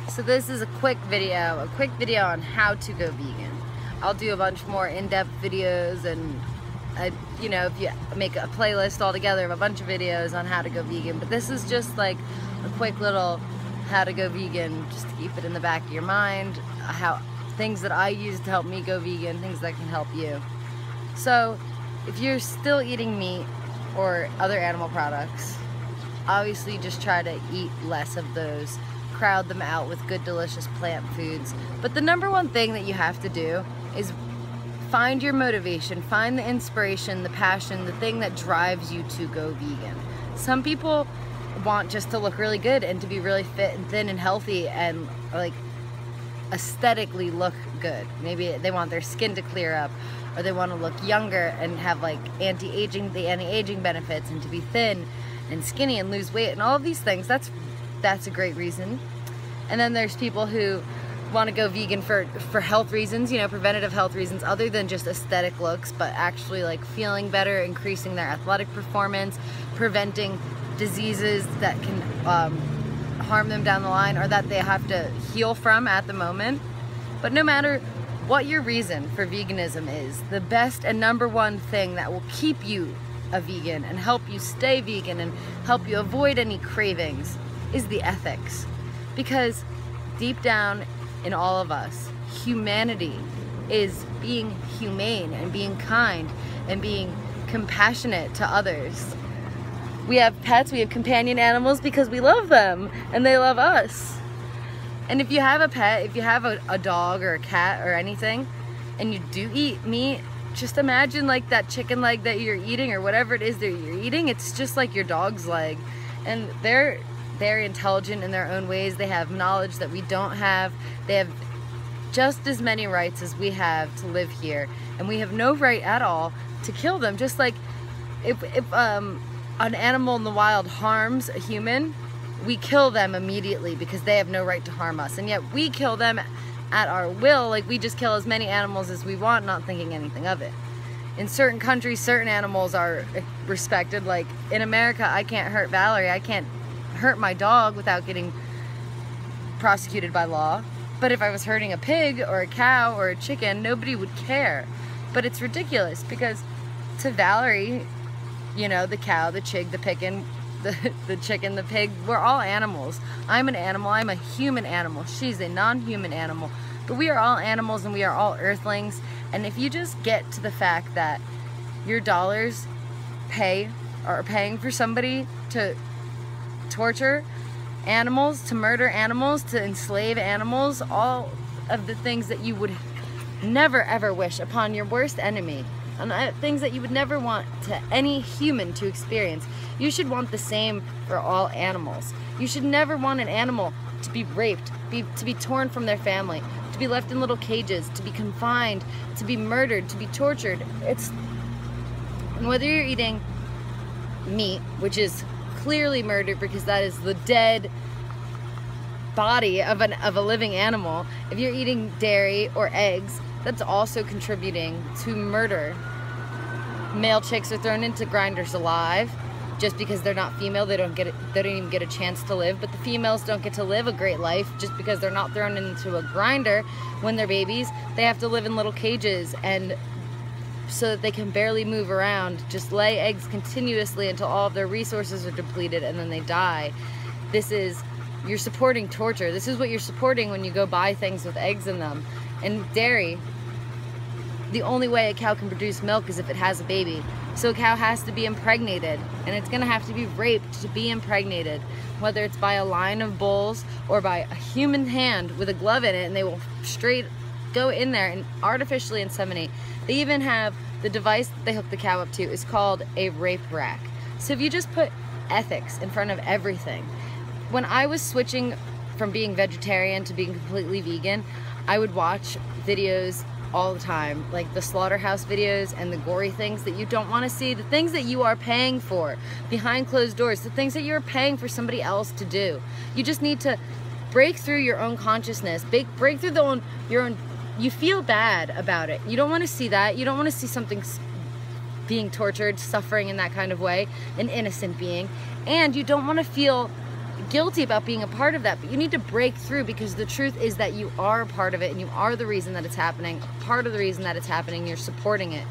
So this is a quick video on how to go vegan. I'll do a bunch more in-depth videos, and you know, if you make a playlist all together of a bunch of videos on how to go vegan, but this is just like a quick little how to go vegan, just to keep it in the back of your mind, how things that I use to help me go vegan, things that can help you. So if you're still eating meat or other animal products, obviously just try to eat less of those. Crowd them out with good, delicious plant foods. But the number one thing that you have to do is find your motivation, find the inspiration, the passion, the thing that drives you to go vegan. Some people want just to look really good and to be really fit and thin and healthy and like aesthetically look good. Maybe they want their skin to clear up, or they want to look younger and have like the anti-aging benefits, and to be thin and skinny and lose weight and all of these things. That's a great reason. And then there's people who want to go vegan for health reasons, you know, preventative health reasons, other than just aesthetic looks, but actually like feeling better, increasing their athletic performance, preventing diseases that can harm them down the line, or that they have to heal from at the moment. But no matter what your reason for veganism is, the best and number one thing that will keep you a vegan and help you stay vegan and help you avoid any cravings is the ethics. Because deep down in all of us, humanity is being humane and being kind and being compassionate to others. We have pets, we have companion animals because we love them and they love us. And if you have a pet, if you have a dog or a cat or anything, and you do eat meat, just imagine like that chicken leg that you're eating, or whatever it is that you're eating, it's just like your dog's leg. And they're very intelligent in their own ways. They have knowledge that we don't have. They have just as many rights as we have to live here, and we have no right at all to kill them. Just like if an animal in the wild harms a human, we kill them immediately because they have no right to harm us, and yet we kill them at our will. Like, we just kill as many animals as we want, not thinking anything of it. In certain countries, certain animals are respected. Like in America, I can't hurt Valerie, I can't hurt my dog without getting prosecuted by law. But if I was hurting a pig or a cow or a chicken, nobody would care. But it's ridiculous because to Valerie, you know, the cow, the chick, the chicken, the pig, we're all animals. I'm an animal, I'm a human animal. She's a non-human animal. But we are all animals and we are all earthlings. And if you just get to the fact that your dollars are paying for somebody to torture animals, to murder animals, to enslave animals, all of the things that you would never ever wish upon your worst enemy, and things that you would never want to any human to experience, you should want the same for all animals. You should never want an animal to be raped, to be torn from their family, to be left in little cages, to be confined, to be murdered, to be tortured. And whether you're eating meat, which is clearly murder because that is the dead body of a living animal, if you're eating dairy or eggs, that's also contributing to murder. Male chicks are thrown into grinders alive just because they're not female. They don't even get a chance to live. But the females don't get to live a great life just because they're not thrown into a grinder when they're babies. They have to live in little cages, and so that they can barely move around, just lay eggs continuously until all of their resources are depleted, and then they die. You're supporting torture. This is what you're supporting when you go buy things with eggs in them. And dairy, the only way a cow can produce milk is if it has a baby. So a cow has to be impregnated, and it's gonna have to be raped to be impregnated, whether it's by a line of bulls or by a human hand with a glove in it, and they will straight go in there and artificially inseminate. They even have the device that they hook the cow up to is called a rape rack. So if you just put ethics in front of everything. When I was switching from being vegetarian to being completely vegan, I would watch videos all the time, like the slaughterhouse videos and the gory things that you don't want to see, the things that you are paying for behind closed doors, the things that you're paying for somebody else to do. You just need to break through your own consciousness, break through your own. You feel bad about it. You don't want to see that. You don't want to see something being tortured, suffering in that kind of way, an innocent being. And you don't want to feel guilty about being a part of that, but you need to break through, because the truth is that you are a part of it and you are the reason that it's happening. Part of the reason that it's happening, you're supporting it.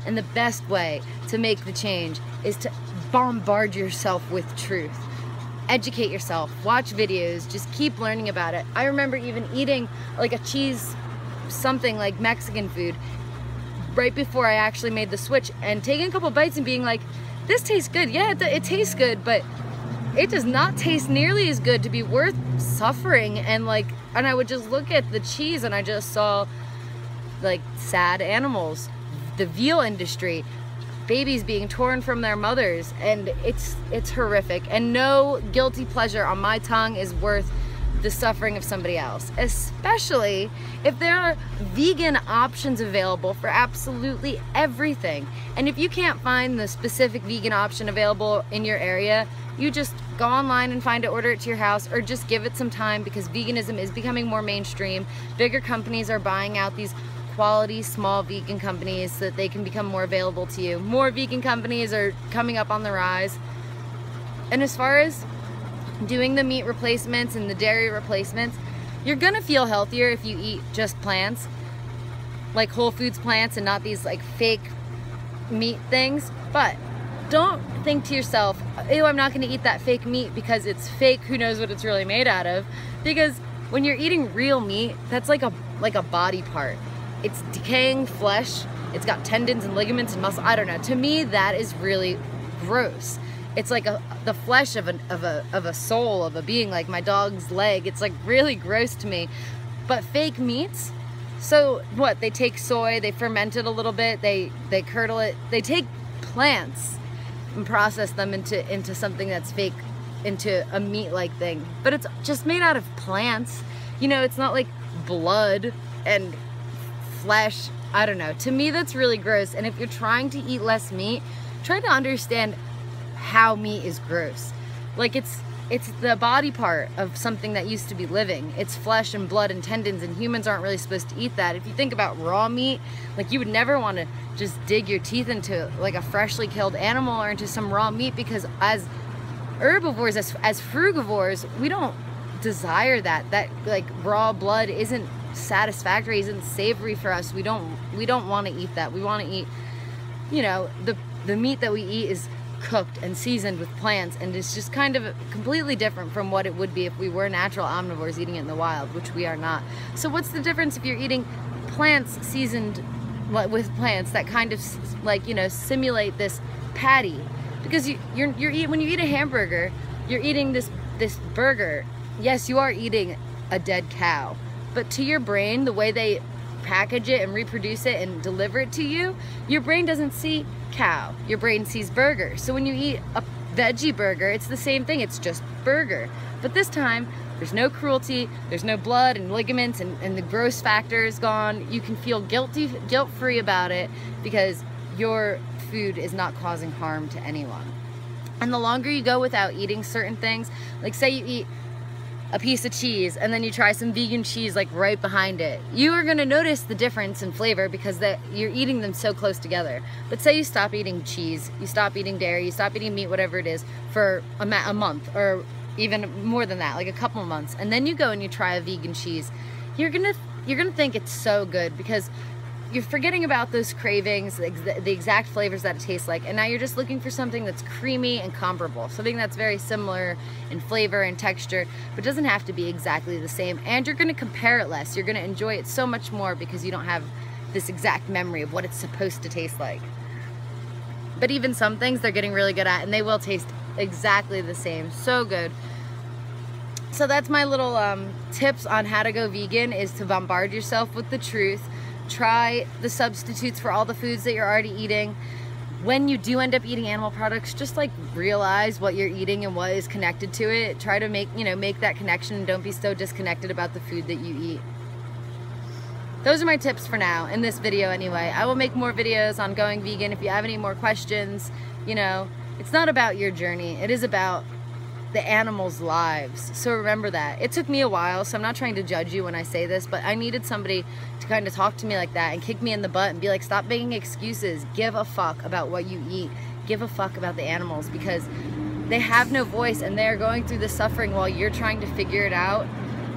And the best way to make the change is to bombard yourself with truth. Educate yourself, watch videos, just keep learning about it. I remember even eating like a cheese, something like Mexican food, right before I actually made the switch, and taking a couple bites and being like, this tastes good. Yeah, it tastes good, but it does not taste nearly as good to be worth suffering. And I would just look at the cheese and I just saw like sad animals, the veal industry, babies being torn from their mothers, and it's horrific. And no guilty pleasure on my tongue is worth the suffering of somebody else, especially if there are vegan options available for absolutely everything. And if you can't find the specific vegan option available in your area, you just go online and find it, order it to your house, or just give it some time, because veganism is becoming more mainstream. Bigger companies are buying out these quality small vegan companies so that they can become more available to you. More vegan companies are coming up on the rise. And as far as doing the meat replacements and the dairy replacements, you're gonna feel healthier if you eat just plants, like whole foods plants, and not these like fake meat things. But don't think to yourself, ew, I'm not gonna eat that fake meat because it's fake, who knows what it's really made out of. Because when you're eating real meat, that's like a body part. It's decaying flesh, it's got tendons and ligaments and muscle. I don't know, to me that is really gross. It's like the flesh of a soul, of a being, like my dog's leg. It's like really gross to me. But fake meats, so what, they take soy, they ferment it a little bit, they curdle it, they take plants and process them into something that's fake, into a meat-like thing. But it's just made out of plants. You know, it's not like blood and flesh. I don't know. To me, that's really gross. And if you're trying to eat less meat, try to understand how meat is gross. Like it's the body part of something that used to be living. It's flesh and blood and tendons, and humans aren't really supposed to eat that. If you think about raw meat, like you would never want to just dig your teeth into like a freshly killed animal or into some raw meat, because as herbivores, as frugivores, we don't desire that like raw blood isn't satisfactory, isn't savory for us. We don't want to eat that. We want to eat, you know, the meat that we eat is cooked and seasoned with plants, and it's just kind of completely different from what it would be if we were natural omnivores eating it in the wild, which we are not. So what's the difference if you're eating plants seasoned with plants that kind of, like, you know, simulate this patty? Because you're eating, when you eat a hamburger, you're eating this burger. Yes, you are eating a dead cow, but to your brain, the way they package it and reproduce it and deliver it to you, your brain doesn't see cow, your brain sees burger. So when you eat a veggie burger, it's the same thing, it's just burger. But this time, there's no cruelty, there's no blood and ligaments, and the gross factor is gone. You can feel guilt-free about it because your food is not causing harm to anyone. And the longer you go without eating certain things, like say you eat a piece of cheese and then you try some vegan cheese like right behind it, you are going to notice the difference in flavor because you're eating them so close together. But say you stop eating cheese, you stop eating dairy, you stop eating meat, whatever it is, for a month or even more than that, like a couple of months, and then you go and you try a vegan cheese, you're gonna think it's so good because you're forgetting about those cravings, the exact flavors that it tastes like, and now you're just looking for something that's creamy and comparable, something that's very similar in flavor and texture, but doesn't have to be exactly the same. And you're gonna compare it less. You're gonna enjoy it so much more because you don't have this exact memory of what it's supposed to taste like. But even some things they're getting really good at, and they will taste exactly the same. So good. So that's my little tips on how to go vegan, is to bombard yourself with the truth. Try the substitutes for all the foods that you're already eating. When you do end up eating animal products, just like realize what you're eating and what is connected to it. Try to make that connection, and don't be so disconnected about the food that you eat. Those are my tips for now, in this video anyway. I will make more videos on going vegan. If you have any more questions, it's not about your journey. It is about the animals' lives. So remember that. It took me a while, so I'm not trying to judge you when I say this, but I needed somebody to kind of talk to me like that and kick me in the butt and be like, stop making excuses. Give a fuck about what you eat. Give a fuck about the animals, because they have no voice and they're going through the suffering while you're trying to figure it out.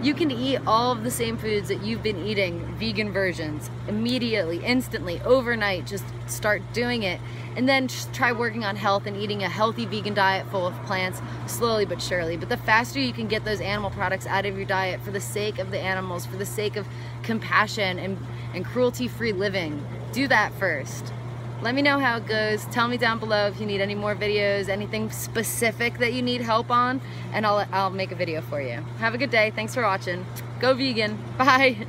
You can eat all of the same foods that you've been eating, vegan versions, immediately, instantly, overnight. Just start doing it, and then just try working on health and eating a healthy vegan diet full of plants, slowly but surely. But the faster you can get those animal products out of your diet for the sake of the animals, for the sake of compassion and cruelty-free living, do that first. Let me know how it goes. Tell me down below if you need any more videos, anything specific that you need help on, and I'll make a video for you. Have a good day. Thanks for watching. Go vegan. Bye.